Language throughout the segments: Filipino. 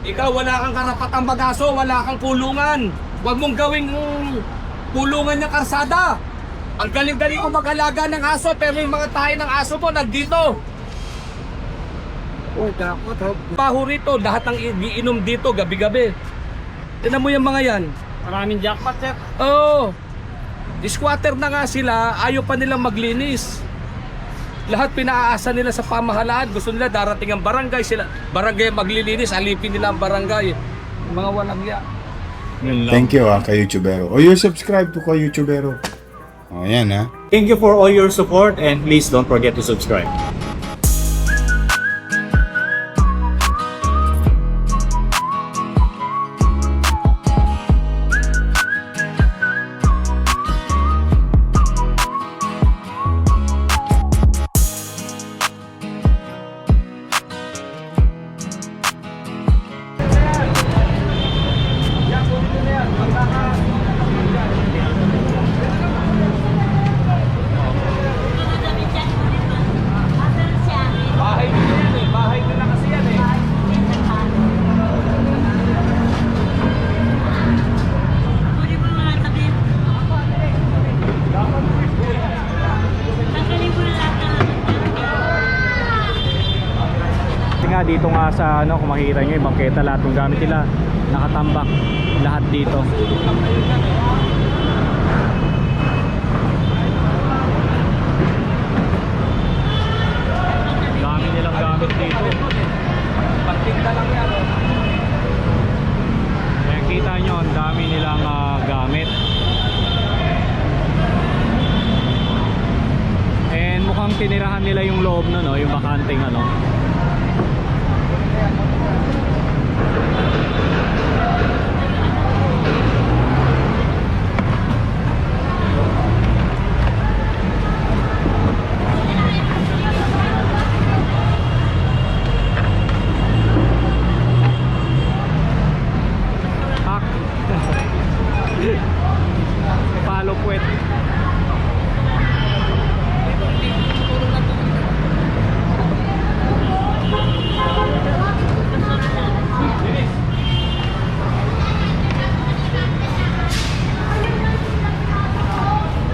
Ikaw, wala kang karapatang mag-aso, wala kang kulungan. Huwag mong gawing kulungan ng karsada. Ang galing-galing ko mag-alaga ng aso, pero yung mga tayo ng aso mo nandito. Oh, dapat ha. Baho rito, lahat ng iinom dito gabi-gabi. Tignan mo yung mga yan. Maraming jackpot, sir. Oo. Squatter na nga sila, ayaw pa nilang maglinis. Lahat pinaasa nila sa pamahalaan. Gusto nila darating ang barangay, sila barangay maglilinis, alipin nila ang barangay. Mga walang ya. Thank you kay YouTubero. O you're subscribed to kay YouTubero. O yan ha. Thank you for all your support and please don't forget to subscribe. Bahay nila yan eh, bahay nila kasi yan eh. Kasi nga dito nga sa ano, kung makikita nyo yung bangketa, lahat ng gamit nila nakatambak lahat dito. Dami nilang gamit dito. Pagtinda lang yan oh. Kaya kita nyo, ang dami nilang gamit. And mukhang tinirahan nila yung loob no, no, yung bakanting ano. Hak. Palo puwet.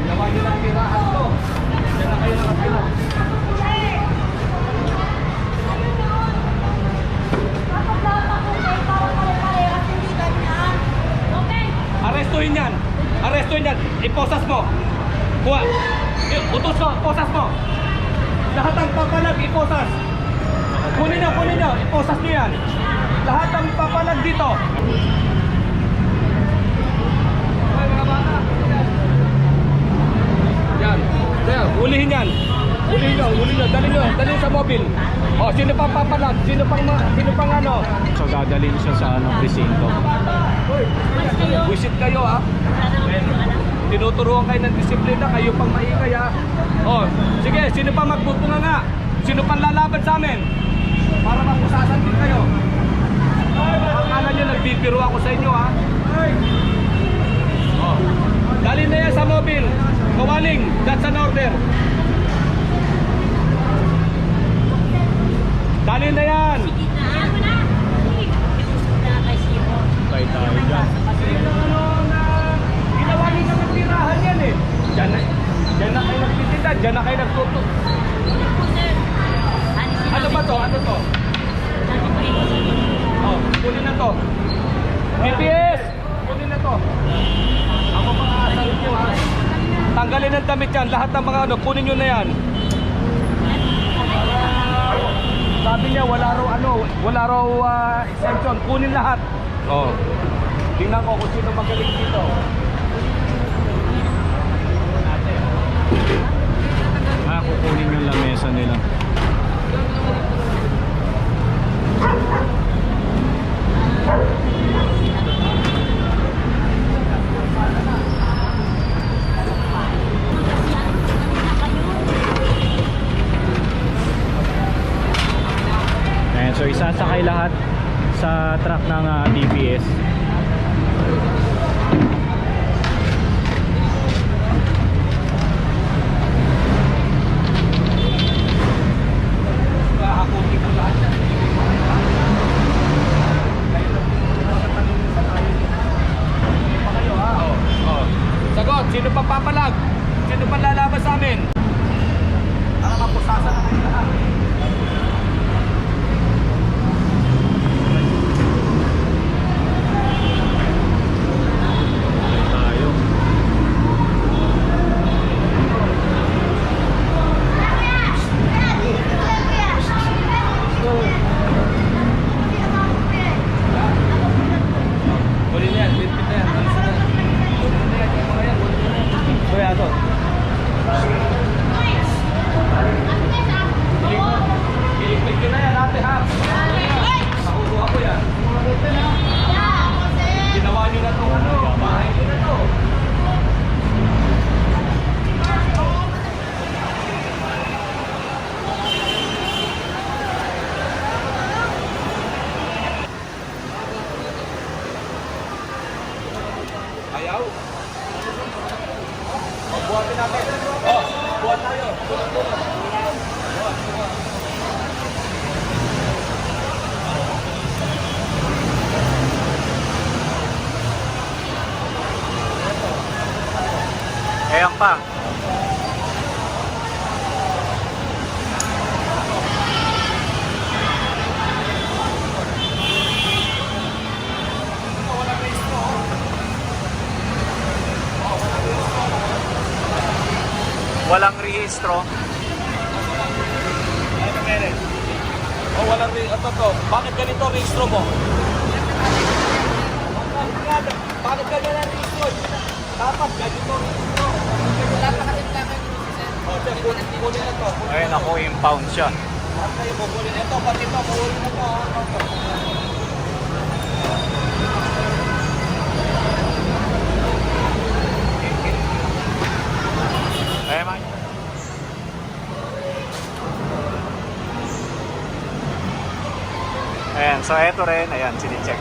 Ginawa nyo ng tirahan to. Diyan na kayo nakatira. Arestuhin yan. Arestuhin yan. Iposas mo. Kuha. Utos mo. Iposas mo. Lahat ng papalag, iposas. Kunin nyo. Iposas nyo yan. Lahat ng papalag dito. Okay, mga bata. Yan. Yan. Ulihin yan. Ulihin nyo. Dali sa mobil. O, sino pang papalag? Sino pang ano? So dadalhin siya sa ano, presinto. Visit kayo ha. Tinuturuan kayo ng disiplina, kayo pang maingay ha. O, sige, sino pa magbubunga nga? Sino pang lalaban sa amin? Para mapusasan din kayo. Akala nyo nagbibiro ako sa inyo ha. O, dali na yan sa mobil. Kawaling, that's an order. Dali na yan. Tayo tayo dyan. Ginawa nyo naman tirahan yan eh. Diyan na kayo nagtitinda, diyan na kayo nagtuto. Ano ba to? Ano to? Oh, kunin na to. GPS! Kunin na to. Ako pang aasarin nyo ha. Tanggalin ang damit yan. Lahat ng mga ano, kunin nyo na yan. Sabi niya wala raw exemption. Kunin lahat. Oh. Tingnan ko kung sino magaling dito. Kukunin yung lamesa nila. Ayan, so isasakay lahat sa truck ng DPS. Hakutin ko lahat yan. Kayo pa. Walang rehistro. O walang ito to. Bakit ganito ang registro mo? Bakit ganyan ang registro? Dapat ganito ang registro. O, kunin na to. Ayun ako, impound siya. Bakit kayo kukunin ito? Pati ito, kukunin na to. Ayun, man. Ayan, so eto rin, ayan, sinicheck.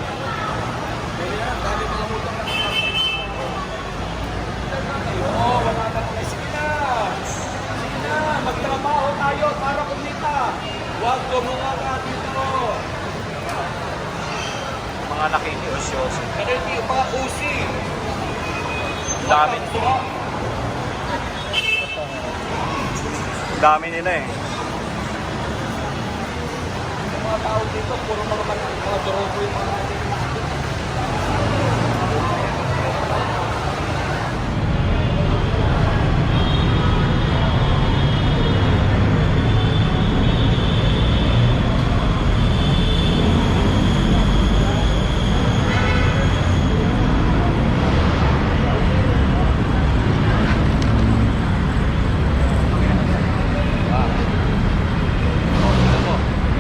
Oo, wala na. Sige na. Sige na. Magtrabaho tayo para kumita. Huwag gumunganga dito. Mga nakikiusyoso. Pero hindi yung mga usi. Dami. Dami nila eh. Yung mga tao dito, puro mga drogo yung mga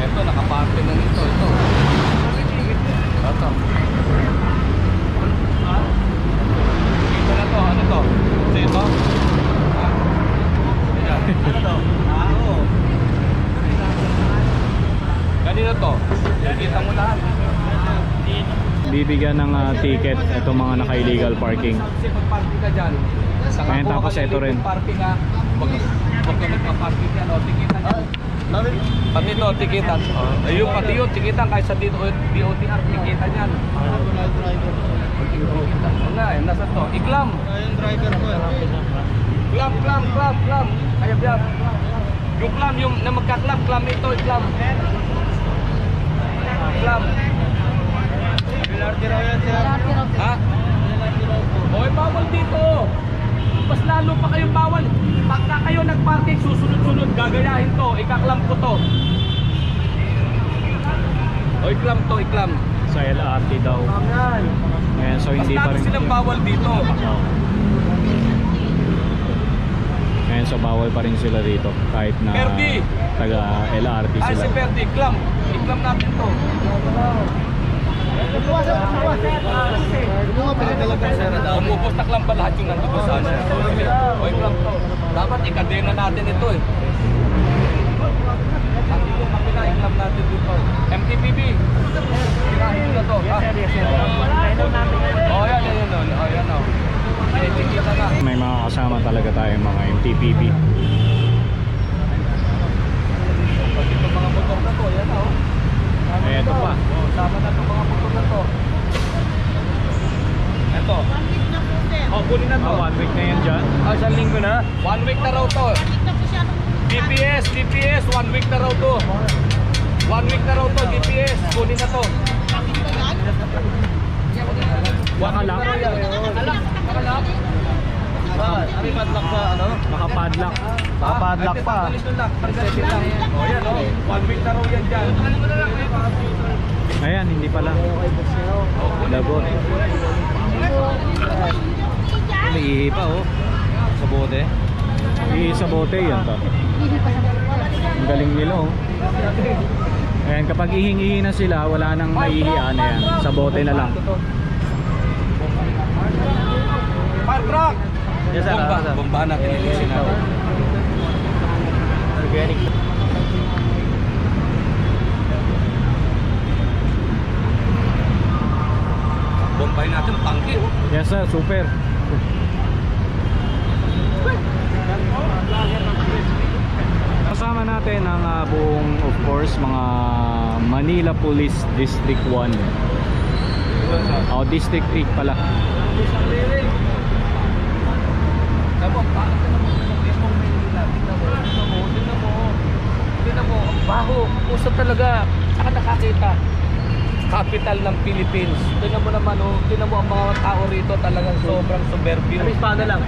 ito, nakaparte na nito. Ito. Dito na to. Ano to? Dito? Ayan. Ano to? Oo. Kanino to? Nakikita mo lahat. Bibigyan ng ticket itong mga naka-illegal parking. Kasi pag-parking ka dyan. Ayan, tapos ito rin. Parking ka. Huwag ka nagpa-parking dyan. O, tikitan yan. Pati ito, tikitan. Ayun, pati yun, tikitan. Kahit sa DOTR, tikitan yan. Ano nga, nasa to? Iklam. Yung driver ko. Klam. Ayab yan. Yung klam, yung na magka-klam, klam ito, iklam. Klam. LRT raw yan siya. Ha? Hoy, bawal dito. Mas lalo pa kayong bawal. Pagka kayo nag-parking, susunod-sunod, gagayahin to. Ikaklam ko to. O, iklam to, iklam. Sa LRT daw. Ayan. Ayan, so Mas hindi pa lalo rin. silang bawal dito. Oh. Ayan, so bawal pa rin sila dito. Kahit na Perdi. taga LRT Ay, sila. si Perdi, iklam. Iklam natin to. Umupos na klam ba lahat yung nandito sa ano? O, iklam to. Dapat ikadena natin ito eh. Nandito kapila, iklam natin dito. MTPB. Tirahin mo na to. Ha? O, yan. O, yan o. Kita na. May mga kasama talaga tayong mga MTPP. Pati itong mga motor na to, yan o. Eto pa. O, sama na itong mga motor na to. Ito. O, kunin na to. 1 week na yan dyan. Isang linggo na? 1 week na raw to. GPS, 1 week na raw to. 1 week na raw to, GPS. Kunin na to. Nakalak. Nakalak? Ari padlock sa ano? Nakapadlock. Nakapadlock pa. Pagdating lang. O yan o. 1 week na raw yan dyan. Ayan, hindi pala. Lagot. Iihi pa oh. Sa bote. Iihi sa bote yan to. Ang galing nila oh. Ayan, kapag ihing-ihi na sila, wala nang maihian na yan. Sa bote na lang. Fire truck! Yes, sir. Bomba. Bombahan natin ilisin natin. Organic. Bombahin natin tangke. Yes sir, super. Kasama natin ang buong, of course, mga Manila Police District 1. District 8 pala. Tama, bakit ka naman mismong Maynila? Tingnan mo, ang baho. Usap talaga. Saka nakakita. Capital ng Philippines. Tingnan mo naman, oh. Tingnan mo ang mga tao rito talagang sobrang soberbio. Paano lang?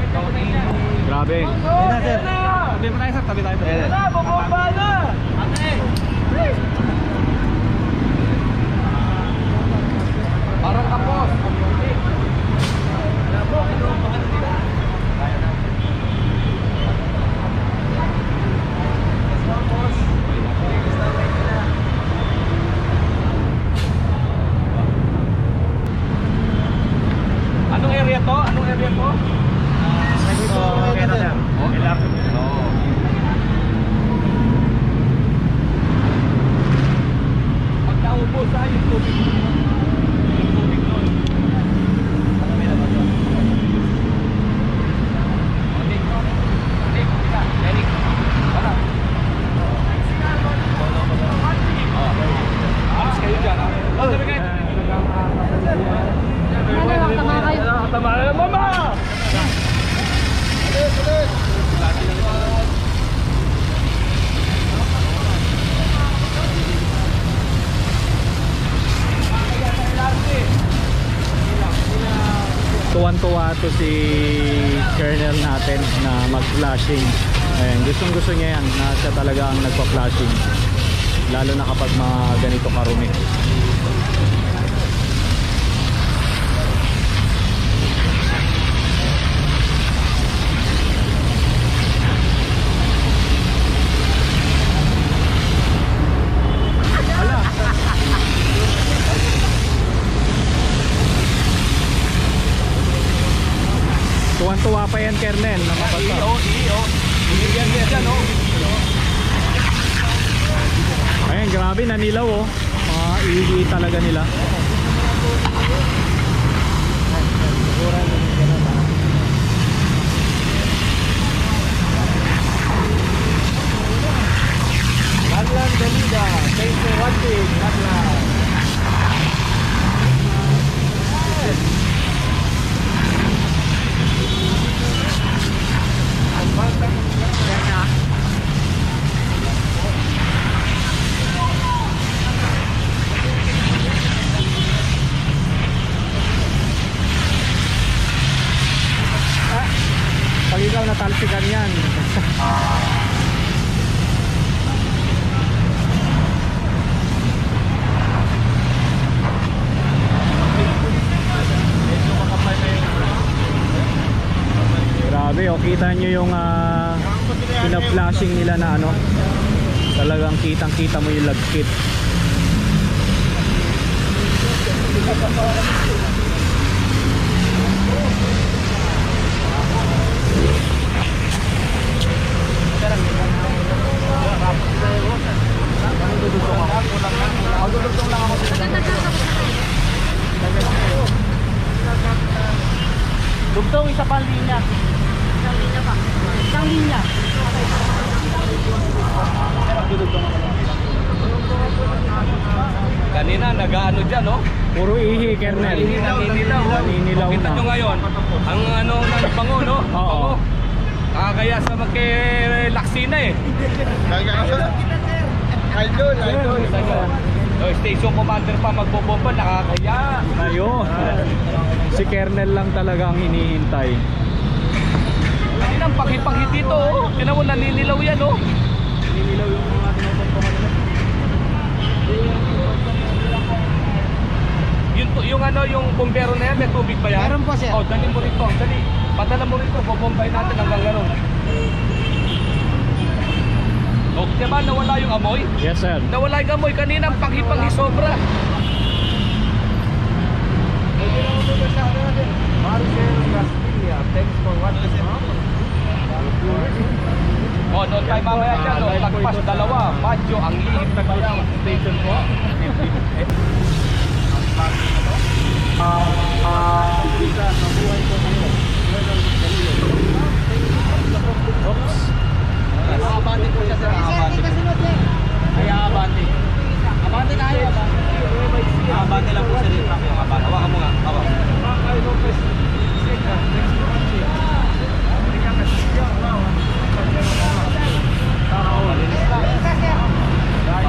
Grabe. Tabi mo tayo, sir. Tabi tayo. Na, bumaba na! Parang kapos. Anong area to? Anong area to? Okay na, sir. Okay lang. Oo. Pag naubos ha, yung tubig. Yung tubig nun. Nick, halika. Nick, wala. Alis kayo dyan ha. Sabi kayo. Tama kayo. Tama na, mama! Tuwan-tuwa to si Colonel natin na mag-flashing. Ayan, gustong-gusto niya yan na siya talaga ang nagpa-flashing. Lalo na kapag mga ganito karumi. Tuwan-tuwa pa yan, Colonel, na mapasa. Iyo. Binigyan niya dyan, oh. Ayan, grabe, nanilaw oh. Ihi talaga nila. Ladlan Dalida, thanks for watching, Ladlan. Pag ikaw natalsikan yan. Grabe, oh, kita nyo yung pina-flashing nila na ano. Talagang kitang-kita mo yung lagkit. Dugtong isa pang linya. Isang linya. Kanina, nag-ano dyan, oh. Puro ihi, Colonel. Naninilaw. Naninilaw Kita na. nyo ngayon, ang ano na bango, no? Oo. Bango. Kaya sa magke-laksina eh. Idol. Station commander pa magbobomba, nakakaya. Ayun. Si Colonel lang talaga ang hinihintay. Kanina, ang pakipangit dito, oh. Tinan mo, naninilaw yan, oh. Naninilaw yung mga tinutungtungan nila. Yung ano, yung bombero na yan, may tubig ba yan? Meron po, sir. Oh, dali mo rito, dali. Padala mo rito, bobombay natin hanggang gano'n. Oh, diba nawala yung amoy? Yes, sir. Nawala yung amoy, kanina ang panghi-panghi sobra. Marcel Castilla, thanks for watching. Oh, noon tayo mamaya dyan, no? Lagpas dalawa, Macho, ang liit na kaya station ko. Oops. Abante po siya, sir. Abante. Ay, abante. Abante tayo. Abante lang po siya dito. Abante. Hawakan mo nga. Hawakan.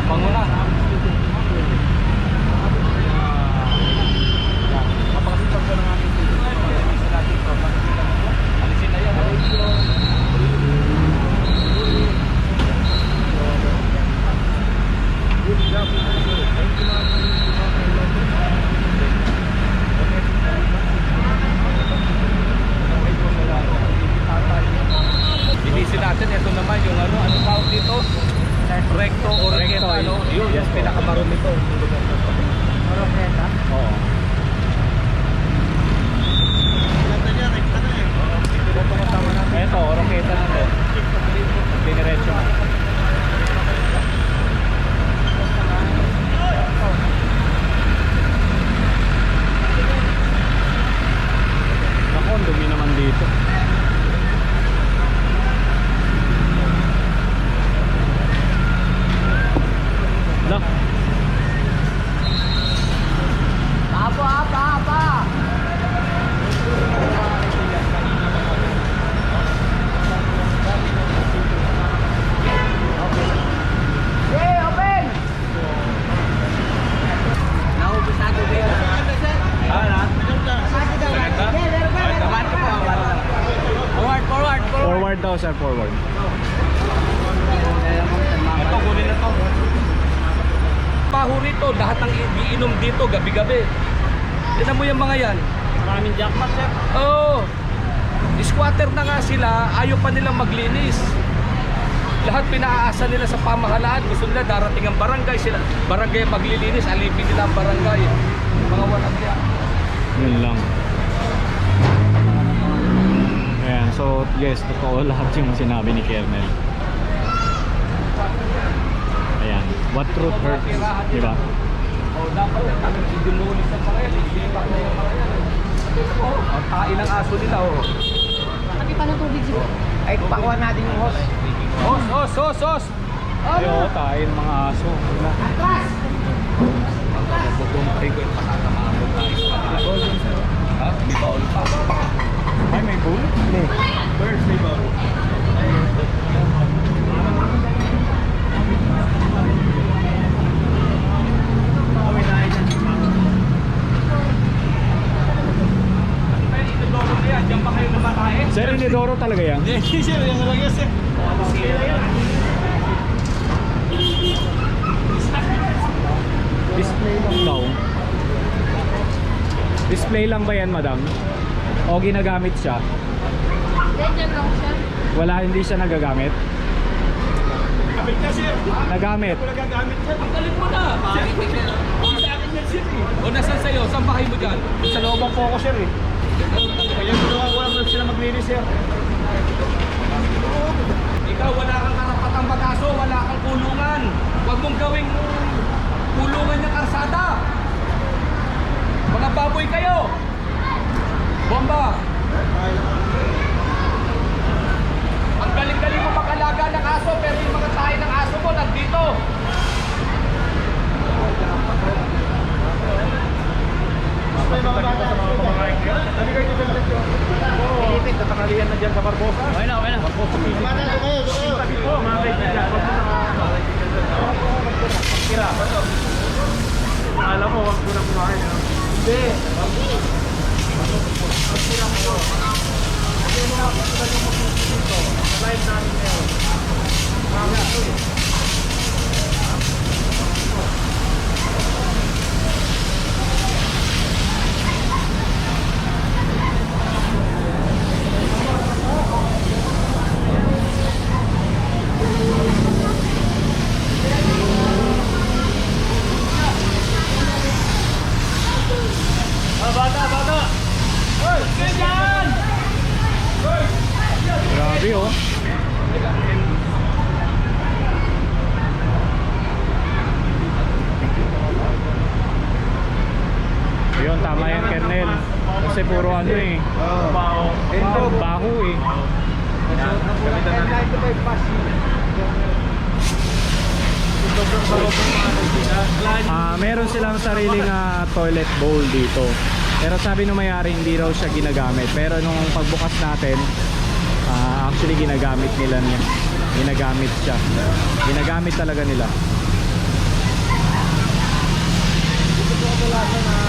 Mabango na. Alisin na yan. Linisin natin. Ito naman yung ano tawag dito? Recto o recto, ano? Yun, yes, pinakamaroon nito. Oo. Ito, oroketa na to. Diniretso na. Naku, ang dumi naman dito. Look. Apa. Hey, open! Naubos na ito, babe. Forward daw, sir, forward. Ito, kunin na to. Baho rito, lahat ng iinom dito gabi-gabi. Tignan mo yung mga yan. Maraming jackpot, sir. Oo. Squatter na nga sila, ayaw pa nilang maglinis. Lahat pinaasa nila sa pamahalaan. Gusto nila darating ang barangay sila. Barangay maglilinis, alipin nila ang barangay. Mga walang yan. Yun lang. Ayan, so yes, totoo lahat yung sinabi ni Kernel. Ayan, what truth hurts, di ba? O dapat kami idinulis ng mga yan. Ilipat na yung mga yan. Ang tain ng aso nila. Kami pa ng tubig siguro. Ay, pakuha natin yung host. Hos! Ay, oo, tayo ng mga aso. Wala. Bubumpay ko yung patatamaan ko tayo sa kanila. Ha? May baon pa. Ay, may bull? Hindi. Birds, may baon. Diyan pa kayo namatayin? Sir, Inidoro talaga yan? Hindi, sir. Yan lang yan, sir. Display lang daw. Display lang ba yan, madam? O ginagamit siya? Ganyan lang siya. Wala, hindi siya nagagamit? Gamit ka, sir. Nagamit. Wala gagamit, sir. Ang galing mo na! Sa akin yan, sir. O nasan sa'yo? Saan bahay mo dyan? Sa looban po ako, sir. Kaya ginawa ko lang sila maglinis, sir. Ikaw wala kang karapatang mag-aso, wala kang kulungan. Huwag mong gawing kulungan ng karsada. Mga baboy kayo. Bomba. Ang galing-galing mo makalaga ng aso, pero yung mga tayo ng aso mo nandito. May mga bata sa mga pamamahay ko. Sabi kayo dito lang ito. Pilipit, tatakalihan na dyan sa Barbosa. Okay na. Barbosa, Pilipit. Bata, kayo. Sabi ko, mga kaibigan. Huwag mo na kira. Alam mo, huwag mo na kumain. Hindi. Magkira mo ko. Hindi mo na ako sa dito. Live namin ngayon. Bata! Hoy! Ganyan! Hoy! Grabe, oh. Ayun, tama yan, Kernel. Kasi puro ano eh. Baho eh. Meron silang sariling toilet bowl dito. Pero sabi nung may-ari hindi raw siya ginagamit. Pero nung pagbukas natin, Actually ginagamit nila niya. Ginagamit siya. Ginagamit talaga nila. Ito po ang wala na